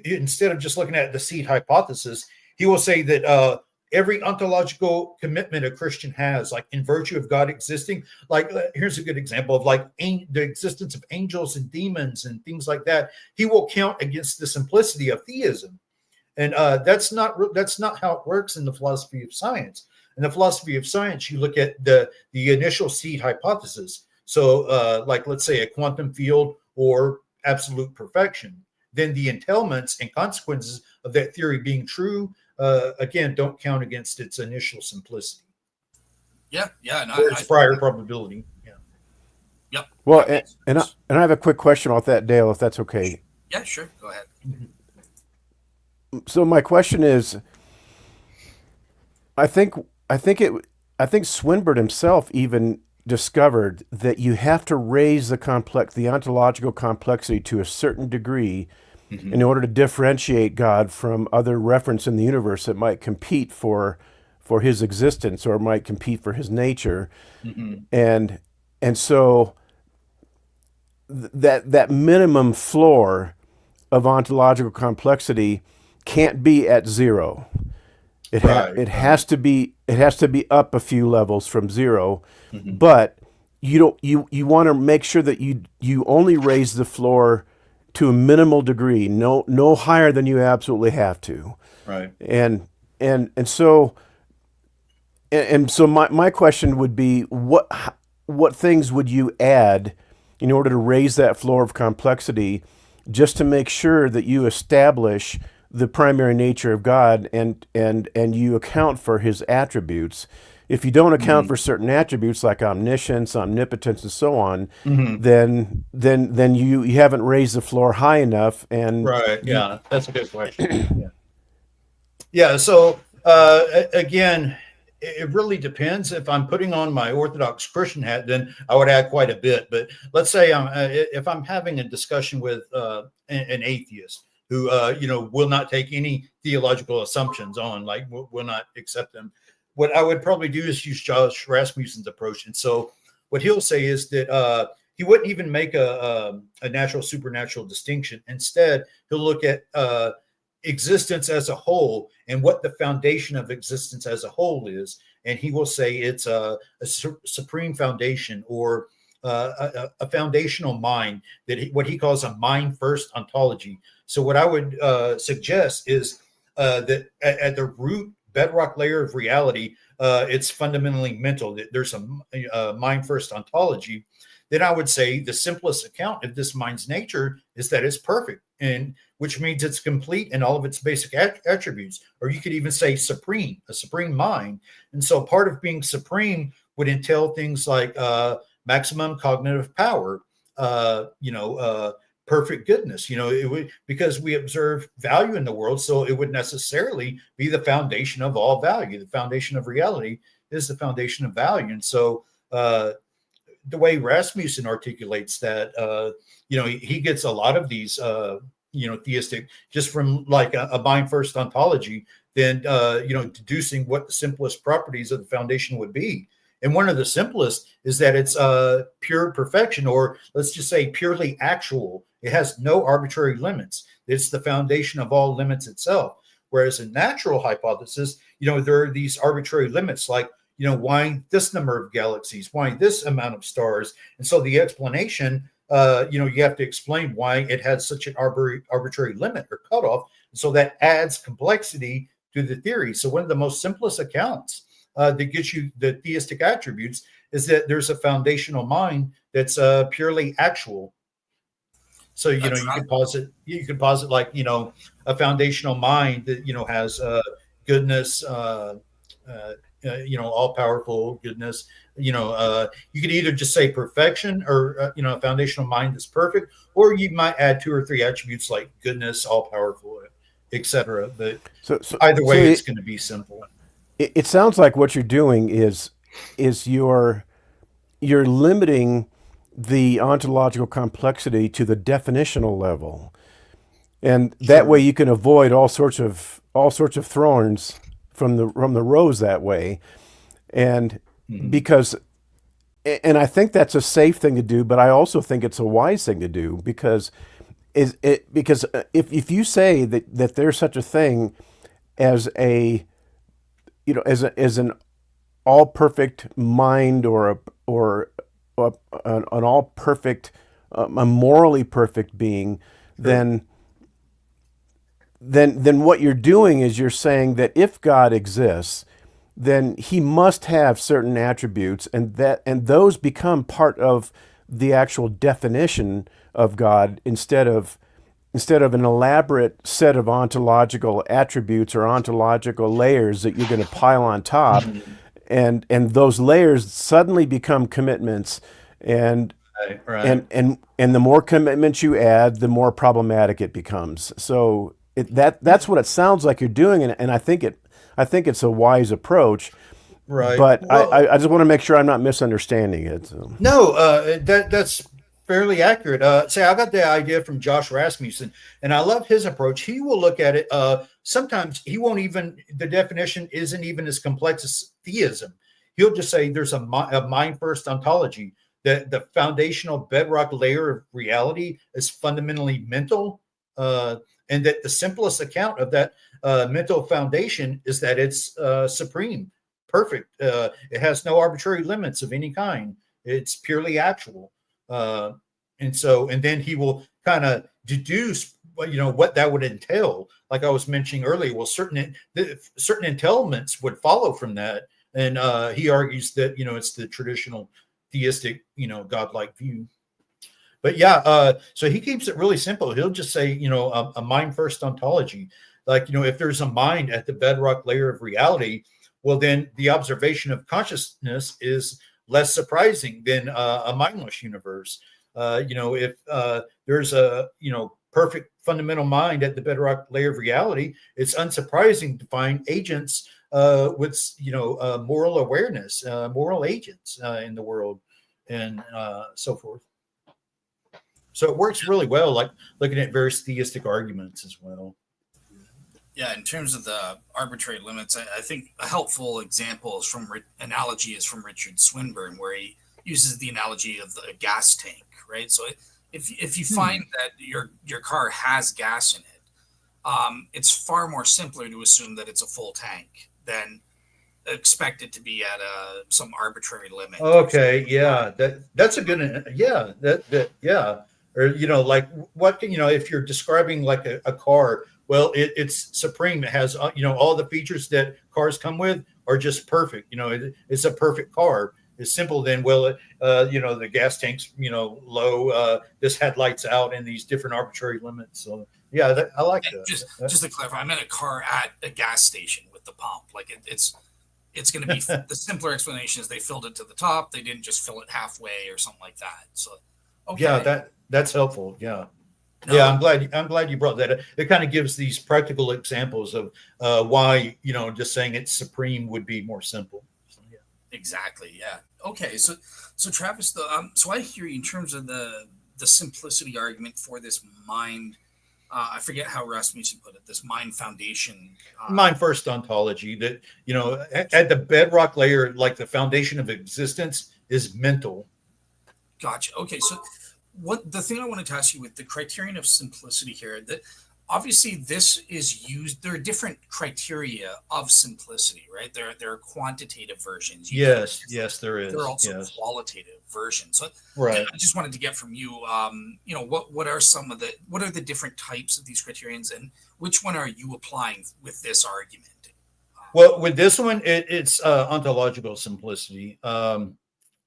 instead of just looking at the seed hypothesis, he will say that every ontological commitment a Christian has, like in virtue of God existing, like here's a good example of like the existence of angels and demons and things like that. He will count against the simplicity of theism, and that's not how it works in the philosophy of science. In the philosophy of science, you look at the initial seed hypothesis. So, like let's say a quantum field or absolute perfection. Then the entailments and consequences of that theory being true, again, don't count against its initial simplicity. Yeah. Or its prior probability. Yeah. Yep. Well, and I have a quick question about that, Dale, if that's okay. Yeah, sure. Go ahead. So my question is, I think Swinburne himself even discovered that you have to raise the ontological complexity to a certain degree in order to differentiate God from other reference in the universe that might compete for his existence or might compete for his nature. And so that minimum floor of ontological complexity can't be at zero. It has to be up a few levels from zero, but you want to make sure that you only raise the floor to a minimal degree, no higher than you absolutely have to. Right. And so my question would be, what things would you add in order to raise that floor of complexity, just to make sure that you establish the primary nature of God and you account for his attributes? If you don't account for certain attributes like omniscience, omnipotence, and so on, then you haven't raised the floor high enough. And right, yeah, that's a good question. Yeah. So again, it really depends. If I'm putting on my Orthodox Christian hat, then I would add quite a bit. But let's say if I'm having a discussion with an atheist who will not take any theological assumptions on, like will not accept them, what I would probably do is use Josh Rasmussen's approach. And so what he'll say is that he wouldn't even make a natural supernatural distinction. Instead, he'll look at existence as a whole and what the foundation of existence as a whole is. And he will say it's a supreme foundation, or a foundational mind, what he calls a mind first ontology. So what I would suggest is that at the root bedrock layer of reality, it's fundamentally mental. That there's a mind first ontology. Then I would say the simplest account of this mind's nature is that it's perfect, and which means it's complete in all of its basic attributes. Or you could even say supreme, a supreme mind. And so part of being supreme would entail things like maximum cognitive power, perfect goodness, it would, because we observe value in the world. So it would necessarily be the foundation of all value. The foundation of reality is the foundation of value. And so the way Rasmussen articulates that, he gets a lot of these, theistic, just from like a mind first ontology, then deducing what the simplest properties of the foundation would be. And one of the simplest is that it's pure perfection, or let's just say purely actual. It has no arbitrary limits. It's the foundation of all limits itself. Whereas in natural hypothesis, there are these arbitrary limits, like, why this number of galaxies, why this amount of stars. And so the explanation, you have to explain why it has such an arbitrary limit or cutoff. So that adds complexity to the theory. So one of the most simplest accounts that gets you the theistic attributes is that there's a foundational mind that's purely actual. So you could posit like a foundational mind that has goodness, all powerful goodness. You could either just say perfection, or a foundational mind that's perfect, or you might add 2 or 3 attributes like goodness, all powerful, etc. But either way, it's going to be simple. It sounds like what you're doing is you're limiting the ontological complexity to the definitional level, and that way you can avoid all sorts of thorns from the rose that way. And because, and I think that's a safe thing to do, but I also think it's a wise thing to do, because if you say that there's such a thing as an all perfect mind, or an all perfect, a morally perfect being, then what you're doing is you're saying that if God exists, then he must have certain attributes, and those become part of the actual definition of God, instead of an elaborate set of ontological attributes or ontological layers that you're going to pile on top. And those layers suddenly become commitments, and Right. and the more commitments you add, the more problematic it becomes. So that's what it sounds like you're doing, and I think it's a wise approach. Right. But Well, I just want to make sure I'm not misunderstanding it. So. no, that's fairly accurate. Say, I got the idea from Josh Rasmussen, and I love his approach. He will look at it. Sometimes he won't even, the definition isn't even as complex as theism. He'll just say there's a mind first ontology. The foundational bedrock layer of reality is fundamentally mental, and that the simplest account of that mental foundation is that it's supreme, perfect. It has no arbitrary limits of any kind. It's purely actual. And then he will kind of deduce, what that would entail. Like I was mentioning earlier, well, certain entailments would follow from that. And he argues that, it's the traditional theistic, godlike view. But yeah, so he keeps it really simple. He'll just say, a mind first ontology. Like, if there's a mind at the bedrock layer of reality, well, then the observation of consciousness is less surprising than a mindless universe. If there's a, perfect fundamental mind at the bedrock layer of reality, it's unsurprising to find agents with, moral awareness, moral agents in the world, and so forth. So it works really well, like looking at various theistic arguments as well. Yeah, in terms of the arbitrary limits, I think a helpful example is analogy is from Richard Swinburne, where he uses the analogy of the gas tank, right? So if you find that your car has gas in it, it's far more simpler to assume that it's a full tank than expect it to be at some arbitrary limit. Okay, yeah, that's a good, yeah, yeah. Or like what if you're describing like a car, well, it's supreme. It has all the features that cars come with are just perfect. It's a perfect car. It's simple. Then, well, the gas tank's low. This had lights out and these different arbitrary limits. So yeah, I like that. Just to clarify, I meant a car at a gas station with the pump. Like it's going to be the simpler explanation is they filled it to the top. They didn't just fill it halfway or something like that. So okay. Yeah, that's helpful. Yeah. No. Yeah, I'm glad you brought that up. It kind of gives these practical examples of why just saying it's supreme would be more simple. So, yeah. Exactly. Yeah. Okay. So Travis, so I hear you in terms of the simplicity argument for this mind I forget how Rasmussen put it, this mind foundation. Mind first ontology, that, at the bedrock layer, like the foundation of existence is mental. Gotcha. Okay, so what the thing I wanted to ask you with the criterion of simplicity here, that obviously this is used. There are different criteria of simplicity, right? There are quantitative versions. Yes, there is. There are also Yes. qualitative versions. So Right. I just wanted to get from you, what are what are the different types of these criterions, and which one are you applying with this argument? Well, with this one, it's ontological simplicity.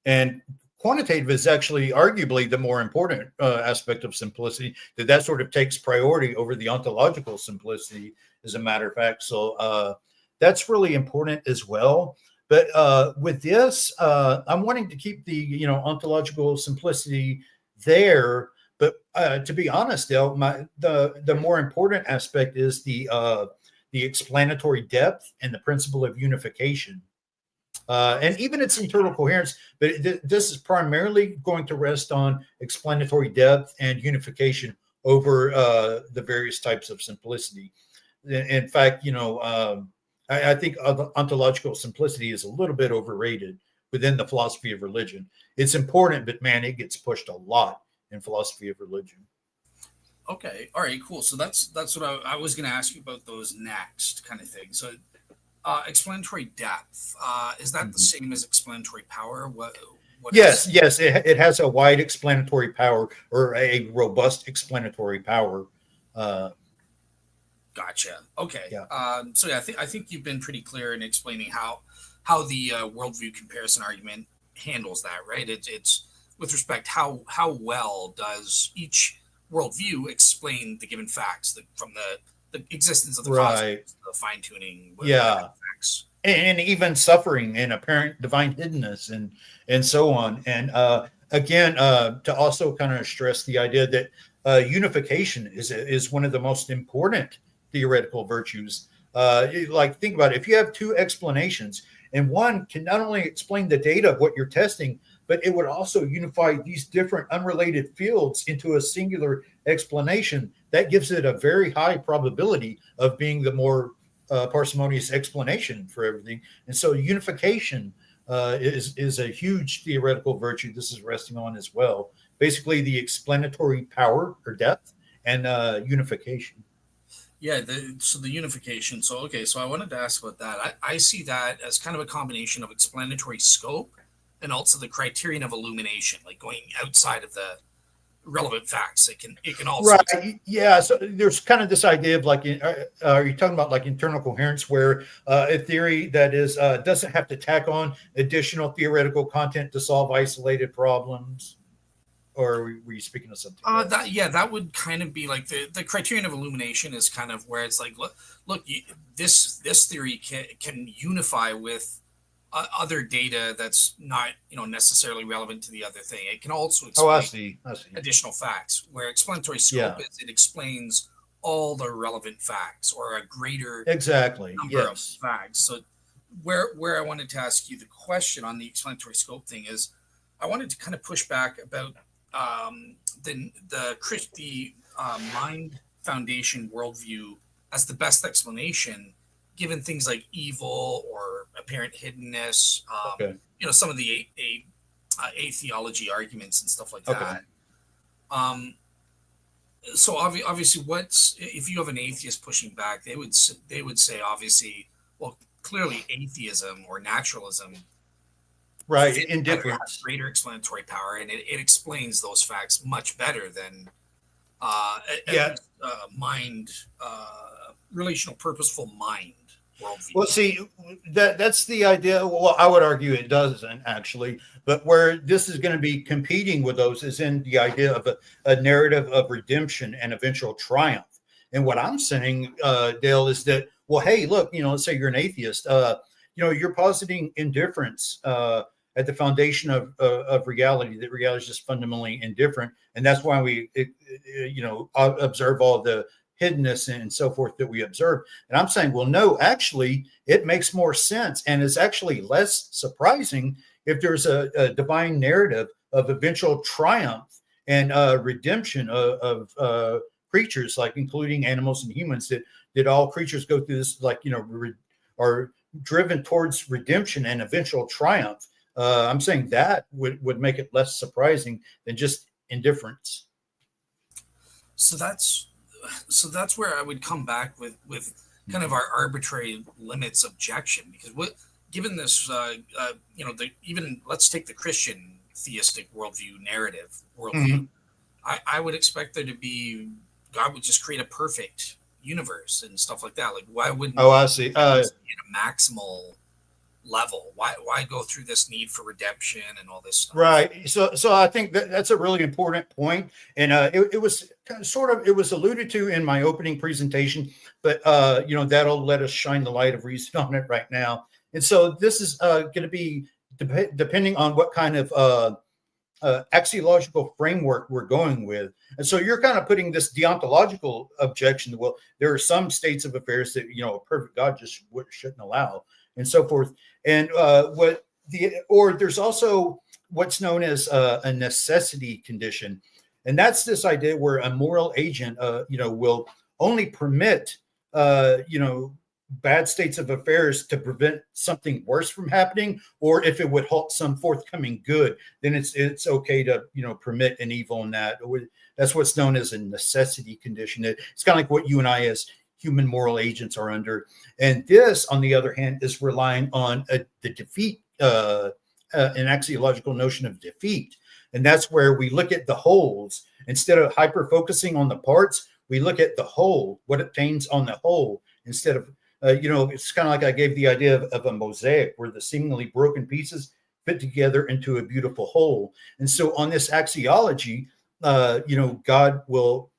And quantitative is actually arguably the more important aspect of simplicity, that sort of takes priority over the ontological simplicity, as a matter of fact. So that's really important as well. But with this, I'm wanting to keep the ontological simplicity there. But to be honest, Dale, the more important aspect is the explanatory depth and the principle of unification. And even its internal coherence, but this is primarily going to rest on explanatory depth and unification over the various types of simplicity. In fact, I think ontological simplicity is a little bit overrated within the philosophy of religion. It's important, but man, it gets pushed a lot in philosophy of religion. Okay, all right, cool. So that's what I was going to ask you about, those next kind of thing. So explanatory depth, is that the same as explanatory power? What Yes, it has a wide explanatory power, or a robust explanatory power. Gotcha. Okay. Yeah. So yeah, I think you've been pretty clear in explaining how the worldview comparison argument handles that, right? It's with respect how well does each worldview explain the given facts, from the existence of the Right. cosmos, the fine tuning, Yeah. facts. And even suffering and apparent divine hiddenness, and so on. And again, to also kind of stress the idea that unification is one of the most important theoretical virtues. Like, think about it. If you have two explanations, and one can not only explain the data of what you're testing, but it would also unify these different unrelated fields into a singular explanation, that gives it a very high probability of being the more parsimonious explanation for everything. And so unification is a huge theoretical virtue this is resting on as well. Basically, the explanatory power or depth, and unification. Yeah, the unification. So okay, so I wanted to ask about that. I see that as kind of a combination of explanatory scope and also the criterion of illumination, like going outside of the relevant facts. It can also Right. Yeah. So there's kind of this idea of, like, are you talking about like internal coherence, where a theory that is doesn't have to tack on additional theoretical content to solve isolated problems? Or were you speaking of something else? that would kind of be like the criterion of illumination is kind of where it's like, look, this theory can unify with other data that's not necessarily relevant to the other thing. It can also Oh, I explain see. additional facts, where explanatory scope is it explains all the relevant facts, or a greater Exactly. number of Yes. facts. So where I wanted to ask you the question on the explanatory scope thing is, I wanted to kind of push back about the mind foundation worldview as the best explanation, given things like evil or apparent hiddenness, Okay. some of the atheology arguments and stuff like Okay. that. So obviously, if you have an atheist pushing back, they would say, obviously, well, clearly atheism or naturalism, Right. has Indifference. greater explanatory power, and it explains those facts much better than Yeah. mind, relational, purposeful mind worldview. Well, see, that's the idea. Well, I would argue it doesn't actually, but where this is going to be competing with those is in the idea of a narrative of redemption and eventual triumph. And what I'm saying, Dale, is that, well, hey, look, let's say you're an atheist, you're positing indifference at the foundation of reality. That reality is just fundamentally indifferent, and that's why we, observe all the hiddenness and so forth that we observe. And I'm saying, well, no, actually, it makes more sense, and is actually less surprising if there's a divine narrative of eventual triumph and redemption of creatures, like including animals and humans, that all creatures go through this, like, are driven towards redemption and eventual triumph. I'm saying that would make it less surprising than just indifference. So that's where I would come back with kind of our arbitrary limits objection, because given this, even let's take the Christian theistic worldview worldview. I would expect there to be, God would just create a perfect universe and stuff like that. Like, why wouldn't I see. Be at a maximal level? Why go through this need for redemption and all this stuff? Right. So I think that's a really important point. And it was kind of, it was alluded to in my opening presentation, but that'll let us shine the light of reason on it right now. And so this is going to be depending on what kind of axiological framework we're going with. And so you're kind of putting this deontological objection. Well, there are some states of affairs that, a perfect God just shouldn't allow, and so forth. And there's also what's known as a necessity condition. And that's this idea where a moral agent, will only permit, bad states of affairs to prevent something worse from happening, or if it would halt some forthcoming good, then it's okay to permit an evil in that. That's what's known as a necessity condition. It's kind of like what you and I as human moral agents are under. And this, on the other hand, is relying on the defeat, an axiological notion of defeat. And that's where we look at the wholes instead of hyper focusing on the parts. We look at the whole, what obtains on the whole, instead of it's kind of like I gave the idea of a mosaic where the seemingly broken pieces fit together into a beautiful whole. And so on this axiology, God will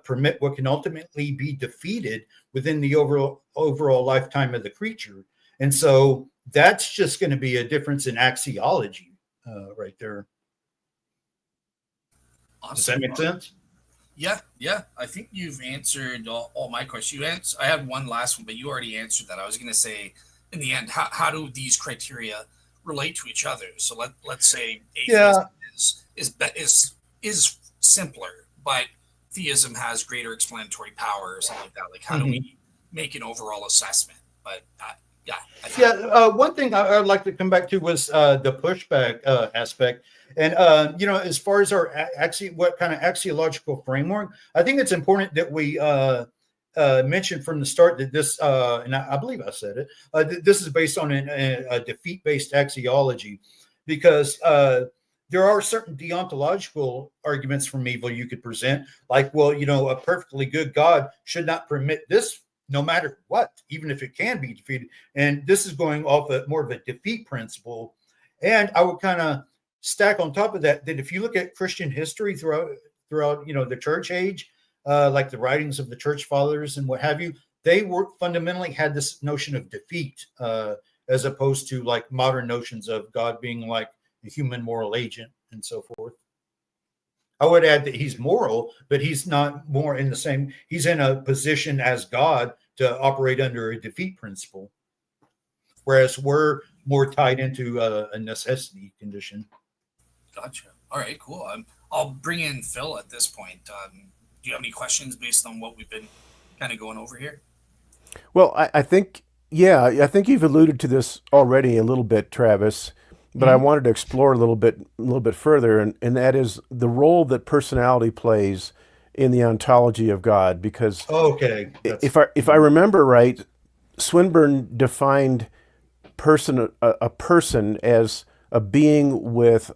permit what can ultimately be defeated within the overall lifetime of the creature. And so that's just going to be a difference in axiology right there. Awesome. Does that make sense? Yeah. I think you've answered all my questions. I had one last one, but you already answered that. I was going to say, in the end, how do these criteria relate to each other? So let's say atheism is simpler, but theism has greater explanatory power or something like that. Like, how do we make an overall assessment? But one thing I'd like to come back to was the pushback aspect. And, as far as our what kind of axiological framework, I think it's important that we mention from the start that this, and I believe I said it, this is based on a defeat-based axiology, because there are certain deontological arguments from evil you could present, like, well, a perfectly good God should not permit this no matter what, even if it can be defeated. And this is going off more of a defeat principle. And I would kind of stack on top of that if you look at Christian history throughout the church age, like the writings of the church fathers and what have you, they fundamentally had this notion of defeat, as opposed to like modern notions of God being like a human moral agent and so forth. I would add that he's moral, but he's not more in the same. He's in a position as God to operate under a defeat principle, whereas we're more tied into a necessity condition. Gotcha. All right, cool. I'll bring in Phil at this point. Do you have any questions based on what we've been kind of going over here? Well, I think you've alluded to this already a little bit, Travis, but I wanted to explore a little bit further, and that is the role that personality plays in the ontology of God. Because if I remember right, Swinburne defined a person as a being with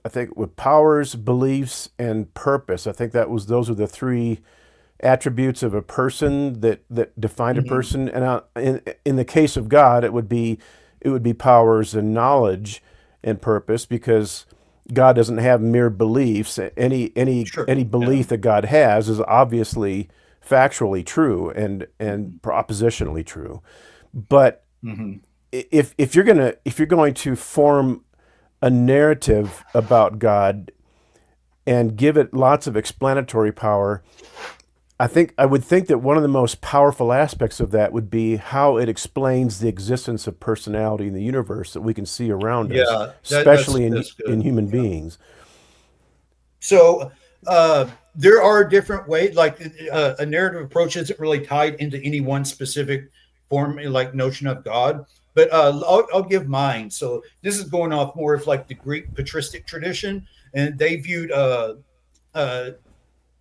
powers, beliefs, and purpose. I think those are the three attributes of a person that define a person. And in the case of God, it would be powers and knowledge and purpose, because God doesn't have mere beliefs. Any belief that God has is obviously factually true and propositionally true. But if you're going to form a narrative about God and give it lots of explanatory power, I would think that one of the most powerful aspects of that would be how it explains the existence of personality in the universe that we can see around us, especially in human beings. So there are different ways. Like a narrative approach isn't really tied into any one specific form, like notion of God. But I'll give mine. So this is going off more of like the Greek patristic tradition, and they viewed uh,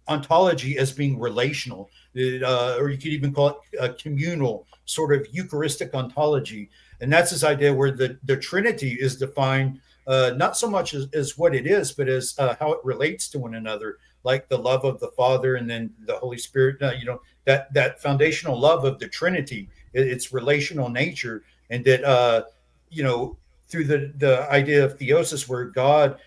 ontology as being relational, or you could even call it a communal, sort of Eucharistic ontology. And that's this idea where the Trinity is defined not so much as what it is, but as how it relates to one another, like the love of the Father and then the Holy Spirit. That foundational love of the Trinity, its relational nature, and that you know through the idea of theosis, where God,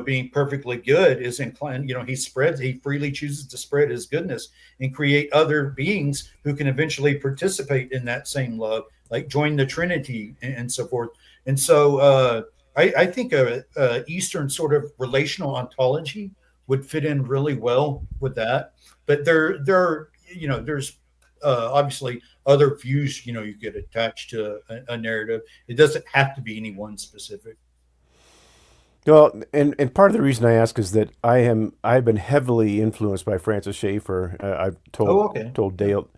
being perfectly good, is inclined, he freely chooses to spread his goodness and create other beings who can eventually participate in that same love, like join the Trinity and so forth. And so I think a Eastern sort of relational ontology would fit in really well with that. But there's obviously other views, you get attached to a narrative. It doesn't have to be any one specific. Well, and part of the reason I ask is that I've been heavily influenced by Francis Schaeffer. I've Oh, okay. told Dale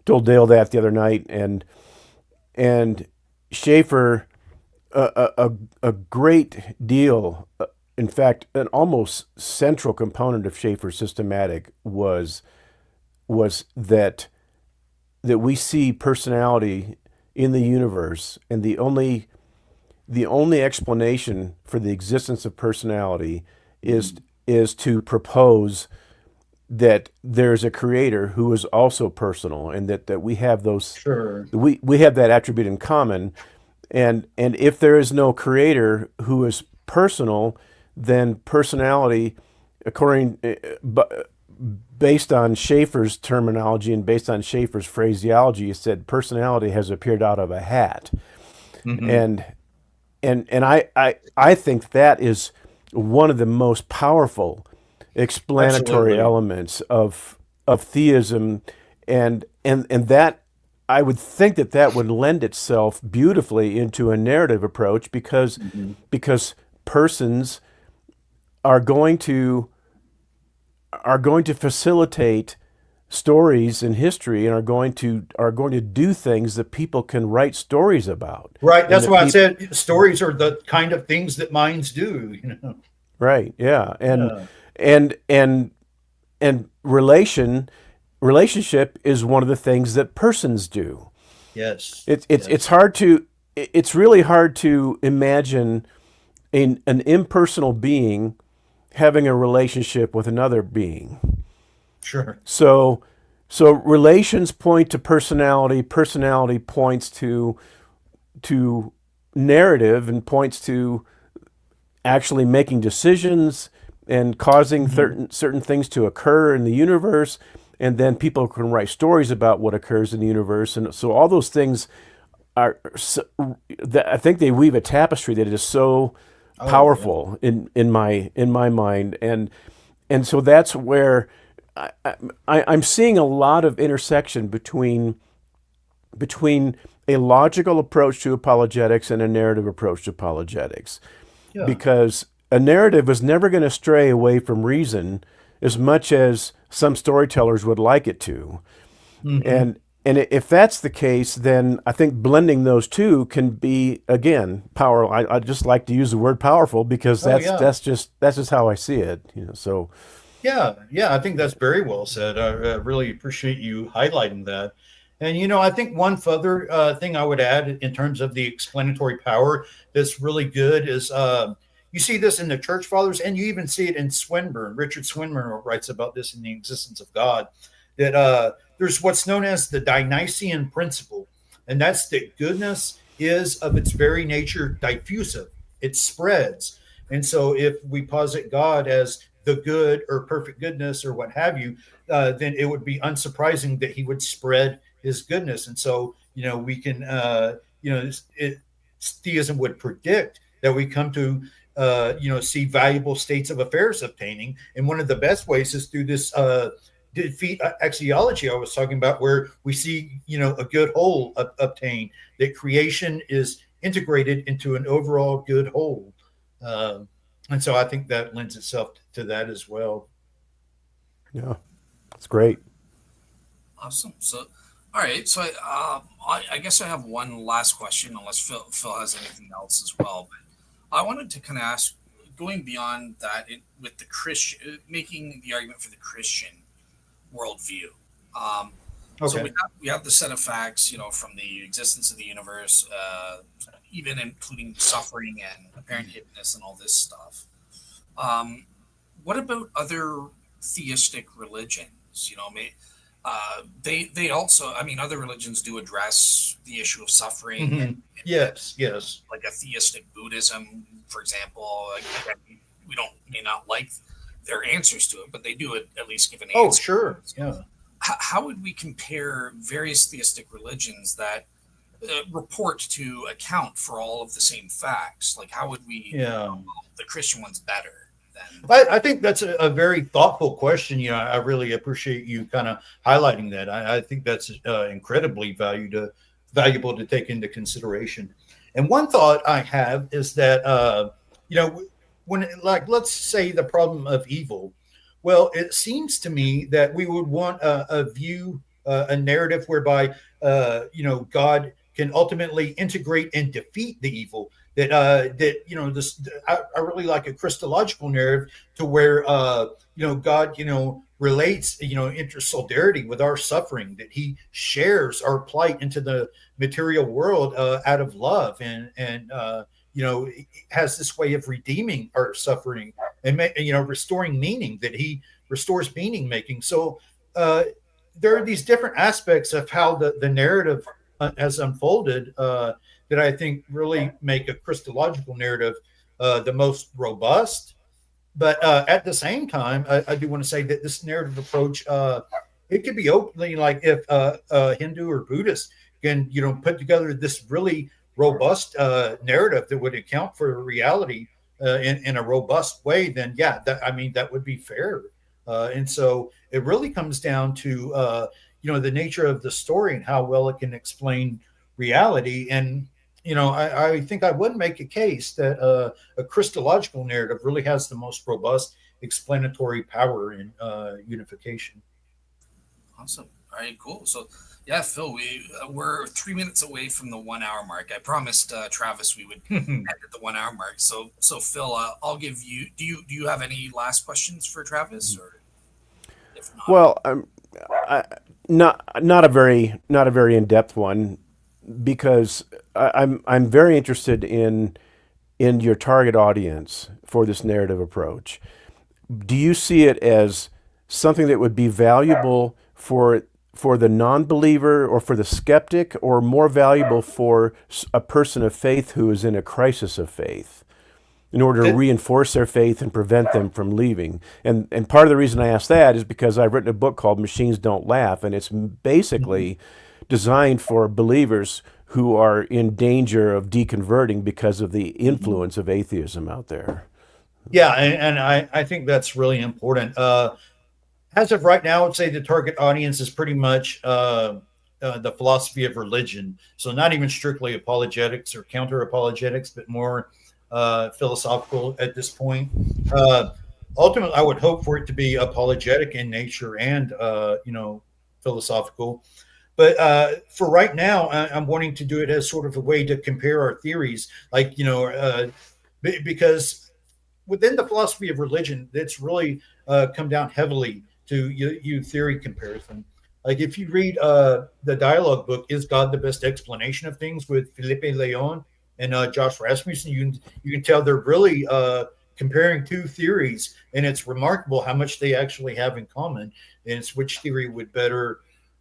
that the other night, and Schaeffer, a great deal. In fact, an almost central component of Schaeffer's systematic was that we see personality in the universe, and the only explanation for the existence of personality is to propose that there's a creator who is also personal, and that we have those Sure. we have that attribute in common. And if there is no creator who is personal, then personality, according based on Schaeffer's terminology and based on Schaeffer's phraseology, it said personality has appeared out of a hat. Mm-hmm. And I think that is one of the most powerful explanatory Absolutely. elements of theism, and that I would think that would lend itself beautifully into a narrative approach, because persons are going to facilitate stories in history, and are going to do things that people can write stories about. Right. And That's that why I said stories are the kind of things that minds do. right, yeah, Yeah. and relationship is one of the things that persons do. Yes. It's really hard to imagine an impersonal being having a relationship with another being. Sure. So relations point to personality. Personality points to narrative, and points to actually making decisions and causing certain things to occur in the universe. And then people can write stories about what occurs in the universe. And so all those things are, I think they weave a tapestry that is so powerful in my mind. And so that's where I'm seeing a lot of intersection between a logical approach to apologetics and a narrative approach to apologetics. Yeah. Because a narrative is never going to stray away from reason as much as some storytellers would like it to. Mm-hmm. And if that's the case, then I think blending those two can be, again, power. I just like to use the word powerful, because that's just how I see it. So Yeah, I think that's very well said. I really appreciate you highlighting that. And I think one further thing I would add in terms of the explanatory power that's really good is you see this in the church fathers, and you even see it in Swinburne. Richard Swinburne writes about this in The Existence of God, that there's what's known as the Dionysian principle, and that's that goodness is of its very nature diffusive. It spreads. And so if we posit God as the good or perfect goodness or what have you, then it would be unsurprising that he would spread his goodness. And so, we can, theism would predict that we come to, see valuable states of affairs obtaining. And one of the best ways is through this defeat axiology I was talking about, where we see, a good whole obtained, that creation is integrated into an overall good whole. And so I think that lends itself to that as well. Yeah, it's great. Awesome. So, all right. So, I guess I have one last question, unless Phil has anything else as well. But I wanted to kind of ask, going beyond that, with the Christian, making the argument for the Christian worldview. Um, so Okay. we have the set of facts, from the existence of the universe, even including suffering and apparent hiddenness and all this stuff. Um, what about other theistic religions? They also, I mean, other religions do address the issue of suffering, Hmm. Yes, yes. like a theistic Buddhism, for example. Like, again, we don't may not like their answers to it, but they do at least give an Oh, answer. sure. So, Yeah. how would we compare various theistic religions that report to account for all of the same facts? Like, how would we Yeah. the Christian one's better than? I think that's a very thoughtful question. I really appreciate you kind of highlighting that. I think that's incredibly valuable to take into consideration. And one thought I have is that, when, like, let's say the problem of evil, well, it seems to me that we would want a view, a narrative whereby, God can ultimately integrate and defeat the evil. This I really like a Christological narrative to where God relates intersolidarity with our suffering, that he shares our plight into the material world out of love, and has this way of redeeming our suffering and restoring meaning, that he restores meaning making. So there are these different aspects of how the narrative has unfolded that I think really make a Christological narrative the most robust. But at the same time, I do want to say that this narrative approach, it could be openly, like, if Hindu or Buddhist can, put together this really robust narrative that would account for reality in a robust way, then yeah, that would be fair. And so it really comes down to the nature of the story and how well it can explain reality. And I think I would make a case that a Christological narrative really has the most robust explanatory power in unification. Awesome. All right, cool. So, yeah, Phil, we're 3 minutes away from the 1 hour mark. I promised Travis we would end at the 1 hour mark. So Phil, I'll give you. Do you have any last questions for Travis, or if not? Well, I, not a very in depth one, because I'm very interested in your target audience for this narrative approach. Do you see it as something that would be valuable for the non-believer or for the skeptic, or more valuable for a person of faith who is in a crisis of faith, in order to It, reinforce their faith and prevent them from leaving? And part of the reason I ask that is because I've written a book called Machines Don't Laugh, and it's basically designed for believers who are in danger of deconverting because of the influence of atheism out there. yeah, and I think that's really important. As of right now, I would say the target audience is pretty much the philosophy of religion. So not even strictly apologetics or counter apologetics, but more philosophical at this point. Uh, Ultimately, I would hope for it to be apologetic in nature and philosophical. But for right now, I'm wanting to do it as sort of a way to compare our theories, like because within the philosophy of religion, it's really come down heavily to theory comparison. Like, if you read the dialogue book, "Is God the Best Explanation of Things?" with Felipe Leon and Josh Rasmussen, you can tell they're really comparing two theories, and it's remarkable how much they actually have in common. And it's which theory would better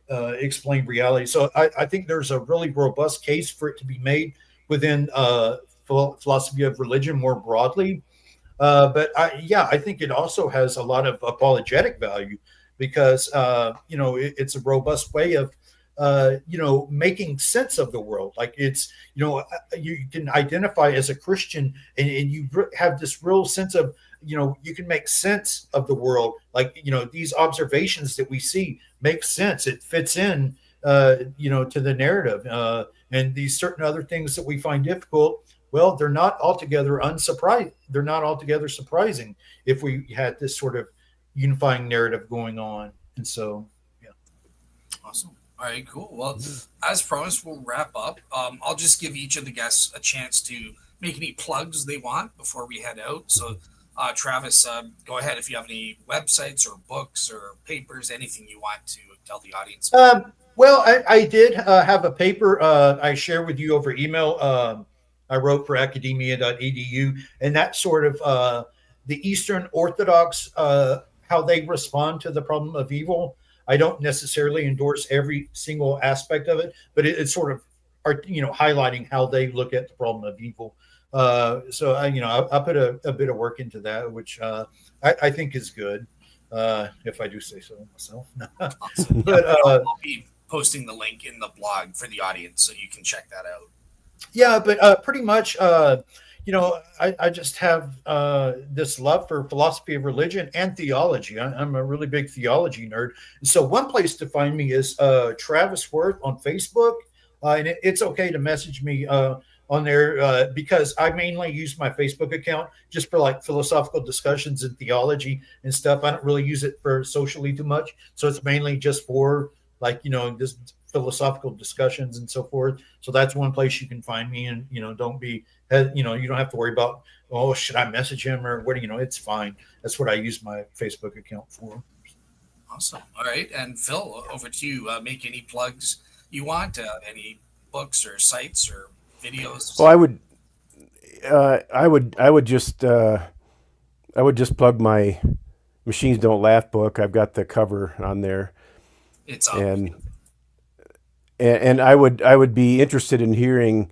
explain reality. So I think there's a really robust case for it to be made within philosophy of religion more broadly. But yeah, I think it also has a lot of apologetic value because it's a robust way of making sense of the world. Like, it's you can identify as a Christian, and you have this real sense of you can make sense of the world. Like, these observations that we see make sense. It fits in to the narrative, and these certain other things that we find difficult, well, they're not altogether unsurprising. They're not altogether surprising if we had this sort of unifying narrative going on. And so, yeah. Awesome. All right, cool. Well, as promised, we'll wrap up. I'll just give each of the guests a chance to make any plugs they want before we head out. So, Travis, go ahead if you have any websites or books or papers, anything you want to tell the audience about. Well, I did have a paper I shared with you over email. I wrote for academia.edu, and that sort of the Eastern Orthodox, how they respond to the problem of evil. I don't necessarily endorse every single aspect of it, but it's sort of, highlighting how they look at the problem of evil. So I put a bit of work into that, which I think is good, if I do say so myself. Awesome. Yeah, But I'll be posting the link in the blog for the audience so you can check that out. yeah, but pretty much, I just have this love for philosophy of religion and theology. I'm a really big theology nerd. And so one place to find me is Travis Worth on Facebook. And it's okay to message me on there because I mainly use my Facebook account just for like philosophical discussions and theology and stuff. I don't really use it for socially too much. So it's mainly just for like, just philosophical discussions and so forth. So that's one place you can find me. And, you don't have to worry about, oh, should I message him or what? It's fine. That's what I use my Facebook account for. Awesome. All right. And Phil, over to you. Make any plugs you want, any books or sites or videos. Well, I would just plug my Machines Don't Laugh book. I've got the cover on there, It's up. and I would be interested in hearing,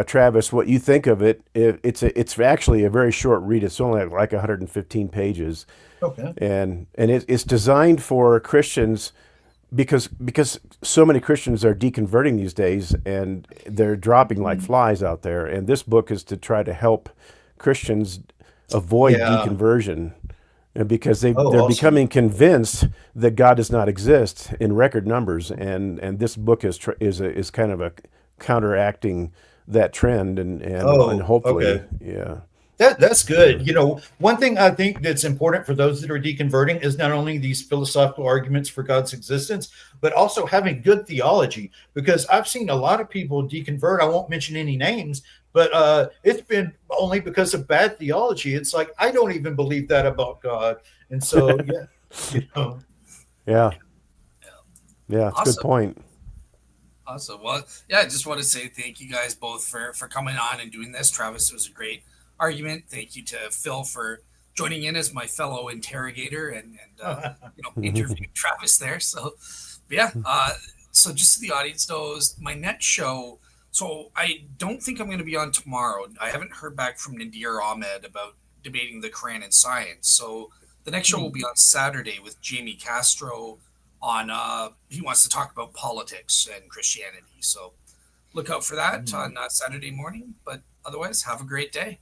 Travis, what you think of it. It's actually a very short read. It's only like 115 pages, Okay. and it's designed for Christians because so many Christians are deconverting these days, and they're dropping like flies out there. And this book is to try to help Christians avoid Yeah. deconversion, and because Oh, they're awesome. becoming convinced that God does not exist in record numbers, and this book is kind of a counteracting that trend, and Oh, hopefully, okay. yeah. That's good. One thing I think that's important for those that are deconverting is not only these philosophical arguments for God's existence, but also having good theology. Because I've seen a lot of people deconvert. I won't mention any names, but it's been only because of bad theology. It's like I don't even believe that about God, and so yeah, you know, Yeah, Yeah. yeah, it's a good Awesome. point. Awesome. Well, yeah, I just want to say thank you guys both for coming on and doing this. Travis, it was a great argument. Thank you to Phil for joining in as my fellow interrogator and interviewing Travis there. So, but yeah. So just so the audience knows, my next show. So I don't think I'm going to be on tomorrow. I haven't heard back from Nadir Ahmed about debating the Quran and science. So the next show will be on Saturday with Jamie Castro on he wants to talk about politics and Christianity. So look out for that on Saturday morning. But otherwise, have a great day.